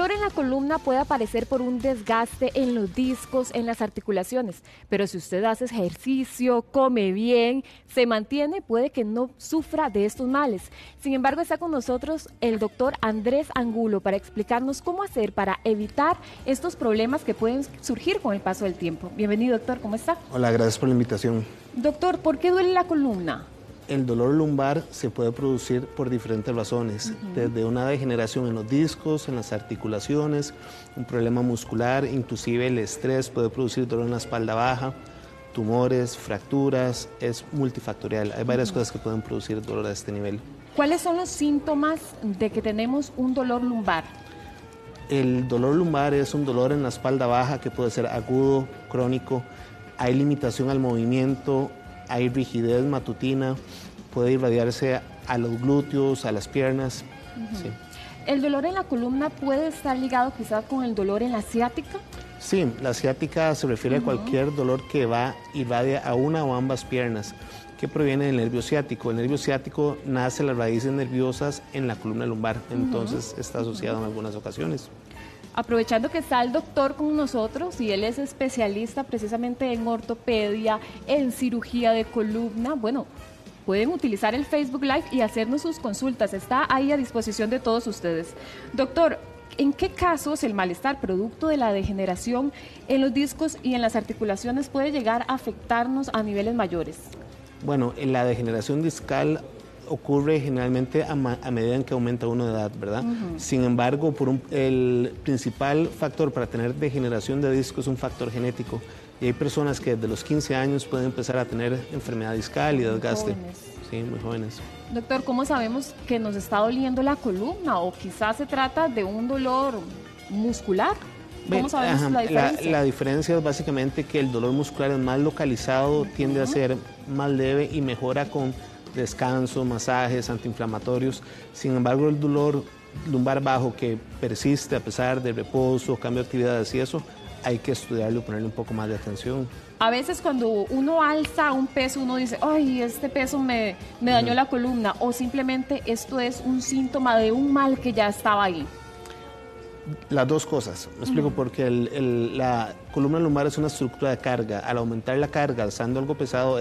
dolor en la columna puede aparecer por un desgaste en los discos, en las articulaciones, pero si usted hace ejercicio, come bien, se mantiene, puede que no sufra de estos males. Sin embargo, está con nosotros el doctor Andrés Angulo para explicarnos cómo hacer para evitar estos problemas que pueden surgir con el paso del tiempo. Bienvenido, doctor, ¿cómo está? Hola, gracias por la invitación. Doctor, ¿por qué duele la columna? El dolor lumbar se puede producir por diferentes razones, desde una degeneración en los discos, en las articulaciones, un problema muscular, inclusive el estrés puede producir dolor en la espalda baja, tumores, fracturas, es multifactorial. Hay varias cosas que pueden producir dolor a este nivel. ¿Cuáles son los síntomas de que tenemos un dolor lumbar? El dolor lumbar es un dolor en la espalda baja que puede ser agudo, crónico, hay limitación al movimiento, hay rigidez matutina, puede irradiarse a los glúteos, a las piernas. Sí. ¿El dolor en la columna puede estar ligado quizás con el dolor en la ciática? Sí, la ciática se refiere a cualquier dolor que irradia a una o ambas piernas, que proviene del nervio ciático. El nervio ciático nace las raíces nerviosas en la columna lumbar, entonces está asociado en algunas ocasiones. Aprovechando que está el doctor con nosotros y él es especialista precisamente en ortopedia, en cirugía de columna, bueno, pueden utilizar el Facebook Live y hacernos sus consultas, está ahí a disposición de todos ustedes. Doctor, ¿en qué casos el malestar producto de la degeneración en los discos y en las articulaciones puede llegar a afectarnos a niveles mayores? Bueno, en la degeneración discal ocurre generalmente a medida en que aumenta uno de edad, ¿verdad? Sin embargo, el principal factor para tener degeneración de disco es un factor genético. Y hay personas que desde los 15 años pueden empezar a tener enfermedad discal y desgaste. Sí, muy jóvenes. Doctor, ¿cómo sabemos que nos está doliendo la columna o quizás se trata de un dolor muscular? ¿Cómo sabemos la diferencia? La diferencia es básicamente que el dolor muscular es más localizado, tiende a ser más leve y mejora con descanso, masajes, antiinflamatorios. Sin embargo, el dolor lumbar bajo que persiste a pesar de reposo, cambio de actividades y eso, hay que estudiarlo, ponerle un poco más de atención. A veces cuando uno alza un peso, uno dice, ay, este peso me dañó la columna, o simplemente esto es un síntoma de un mal que ya estaba ahí. Las dos cosas, me explico, porque la columna lumbar es una estructura de carga. Al aumentar la carga, alzando algo pesado,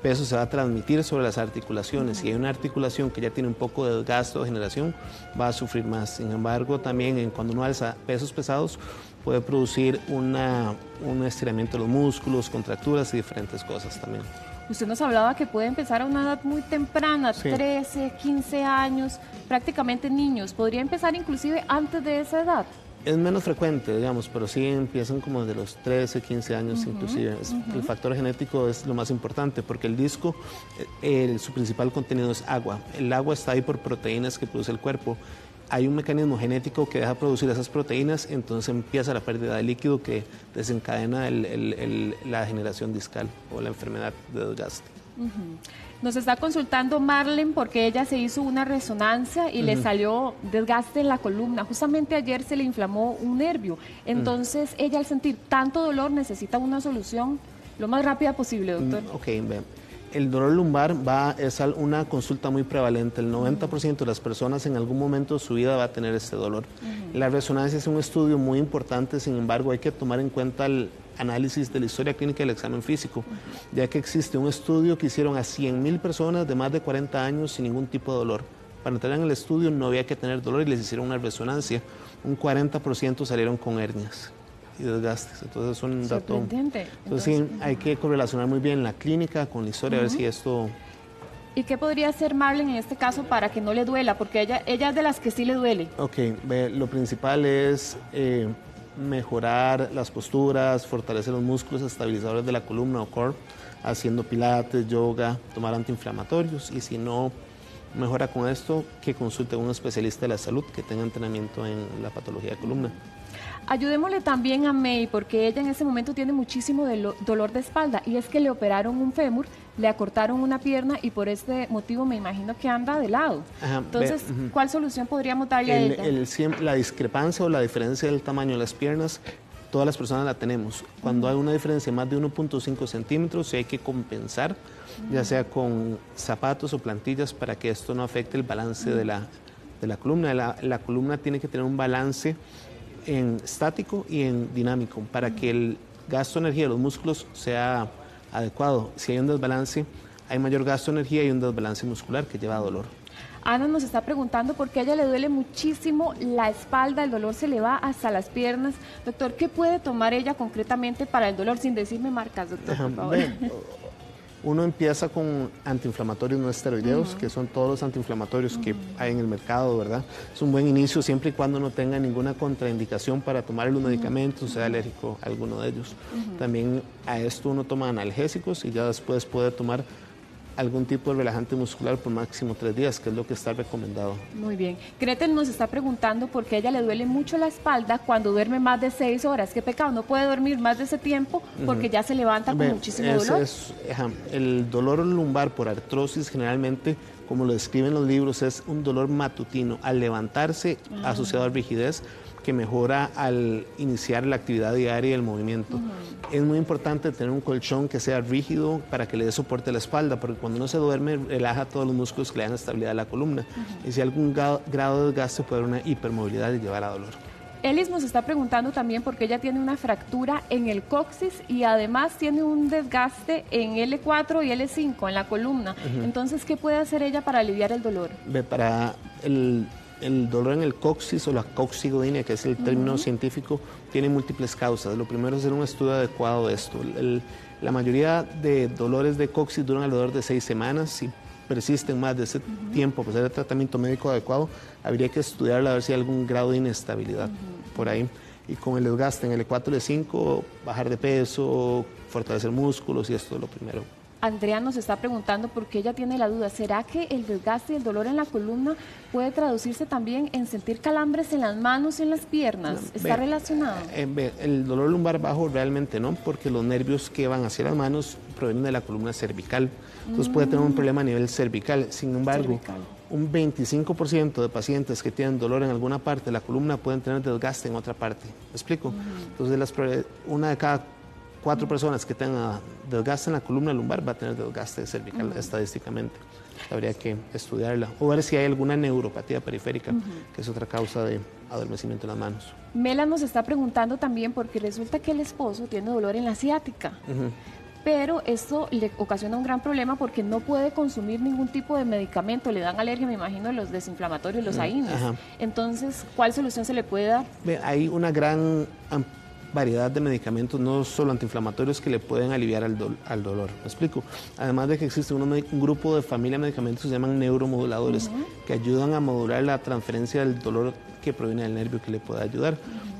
peso se va a transmitir sobre las articulaciones. Si hay una articulación que ya tiene un poco de desgaste o degeneración, va a sufrir más. Sin embargo, también cuando uno alza pesos pesados, puede producir un estiramiento de los músculos, contracturas y diferentes cosas también. Usted nos hablaba que puede empezar a una edad muy temprana, sí. 13, 15 años, prácticamente niños. ¿Podría empezar inclusive antes de esa edad? Es menos frecuente, digamos, pero sí empiezan como de los 13, 15 años inclusive. El factor genético es lo más importante porque el disco, su principal contenido es agua. El agua está ahí por proteínas que produce el cuerpo. Hay un mecanismo genético que deja producir esas proteínas, entonces empieza la pérdida de líquido que desencadena la degeneración discal o la enfermedad de desgaste. Nos está consultando Marlene porque ella se hizo una resonancia y le salió desgaste en la columna. Justamente ayer se le inflamó un nervio. Entonces ella al sentir tanto dolor necesita una solución lo más rápida posible, doctor. Ok, bien. El dolor lumbar es una consulta muy prevalente. El 90% de las personas en algún momento de su vida va a tener este dolor. La resonancia es un estudio muy importante, sin embargo hay que tomar en cuenta el análisis de la historia clínica del examen físico, ya que existe un estudio que hicieron a 100,000 personas de más de 40 años sin ningún tipo de dolor. Para entrar en el estudio no había que tener dolor y les hicieron una resonancia. Un 40% salieron con hernias y desgastes, entonces es un dato. Entonces sí, hay que correlacionar muy bien la clínica con la historia, a ver si esto... ¿Y qué podría hacer Marlene en este caso para que no le duela? Porque ella es de las que sí le duele. Ok, lo principal es mejorar las posturas, fortalecer los músculos estabilizadores de la columna o core, haciendo pilates, yoga, tomar antiinflamatorios, y si no mejora con esto, que consulte a un especialista de la salud que tenga entrenamiento en la patología de columna. Ayudémosle también a May, porque ella en ese momento tiene muchísimo dolor de espalda, y es que le operaron un fémur, le acortaron una pierna y por este motivo me imagino que anda de lado. Entonces, ¿cuál solución podríamos darle a ella? La discrepancia o la diferencia del tamaño de las piernas, todas las personas la tenemos. Cuando hay una diferencia de más de 1.5 centímetros, hay que compensar, ya sea con zapatos o plantillas, para que esto no afecte el balance de de la columna. La columna tiene que tener un balance en estático y en dinámico para que el gasto de energía de los músculos sea adecuado. Si hay un desbalance, hay mayor gasto de energía y un desbalance muscular que lleva a dolor. Ana nos está preguntando por qué a ella le duele muchísimo la espalda, el dolor se le va hasta las piernas. Doctor, ¿qué puede tomar ella concretamente para el dolor? Sin decirme marcas, doctor, por favor. Uno empieza con antiinflamatorios no esteroideos, que son todos los antiinflamatorios que hay en el mercado, ¿verdad? Es un buen inicio siempre y cuando no tenga ninguna contraindicación para tomar los medicamentos, sea alérgico a alguno de ellos. También a esto uno toma analgésicos y ya después puede tomar algún tipo de relajante muscular por máximo 3 días, que es lo que está recomendado. Muy bien. Gretel nos está preguntando por qué a ella le duele mucho la espalda cuando duerme más de 6 horas. Qué pecado, no puede dormir más de ese tiempo porque ya se levanta con muchísimo dolor. El dolor lumbar por artrosis generalmente, como lo describen los libros, es un dolor matutino al levantarse asociado a rigidez que mejora al iniciar la actividad diaria y el movimiento. Es muy importante tener un colchón que sea rígido para que le dé soporte a la espalda, porque cuando uno se duerme relaja todos los músculos que le dan estabilidad a la columna. Y si hay algún grado de desgaste puede haber una hipermovilidad y llevar a dolor. Elis nos está preguntando también por qué ella tiene una fractura en el coxis y además tiene un desgaste en L4 y L5 en la columna. Entonces, ¿qué puede hacer ella para aliviar el dolor? Para el dolor en el coxis o la coxigodinea, que es el término científico, tiene múltiples causas. Lo primero es hacer un estudio adecuado de esto. La mayoría de dolores de coxis duran alrededor de 6 semanas. Si persisten más de ese tiempo, pues el tratamiento médico adecuado, habría que estudiarla a ver si hay algún grado de inestabilidad por ahí. Y con el desgaste en el L4, L5, bajar de peso, fortalecer músculos, y esto es lo primero. Andrea nos está preguntando por qué ella tiene la duda. ¿Será que el desgaste y el dolor en la columna puede traducirse también en sentir calambres en las manos y en las piernas? ¿Está relacionado? El dolor lumbar bajo realmente no, porque los nervios que van hacia las manos provienen de la columna cervical. Entonces puede tener un problema a nivel cervical. Sin embargo, un 25% de pacientes que tienen dolor en alguna parte de la columna pueden tener desgaste en otra parte. ¿Me explico? Entonces, una de cada 4 personas que tengan desgaste en la columna lumbar va a tener desgaste cervical estadísticamente. Habría que estudiarla o ver si hay alguna neuropatía periférica, que es otra causa de adormecimiento en las manos. Mela nos está preguntando también porque resulta que el esposo tiene dolor en la ciática. Pero esto le ocasiona un gran problema porque no puede consumir ningún tipo de medicamento, le dan alergia, me imagino, los desinflamatorios, los AINES. Entonces, ¿cuál solución se le puede dar? Hay una gran variedad de medicamentos, no solo antiinflamatorios, que le pueden aliviar al dolor. ¿Me explico? Además de que existe un grupo de familia de medicamentos que se llaman neuromoduladores, que ayudan a modular la transferencia del dolor que proviene del nervio, que le puede ayudar.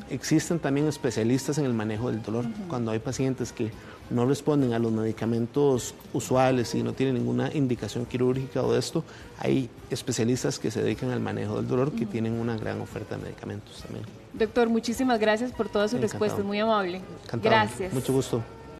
Existen también especialistas en el manejo del dolor. Cuando hay pacientes que no responden a los medicamentos usuales y no tienen ninguna indicación quirúrgica o de esto, hay especialistas que se dedican al manejo del dolor que tienen una gran oferta de medicamentos también. Doctor, muchísimas gracias por todas sus respuestas, muy amable. Encantado. Gracias. Mucho gusto.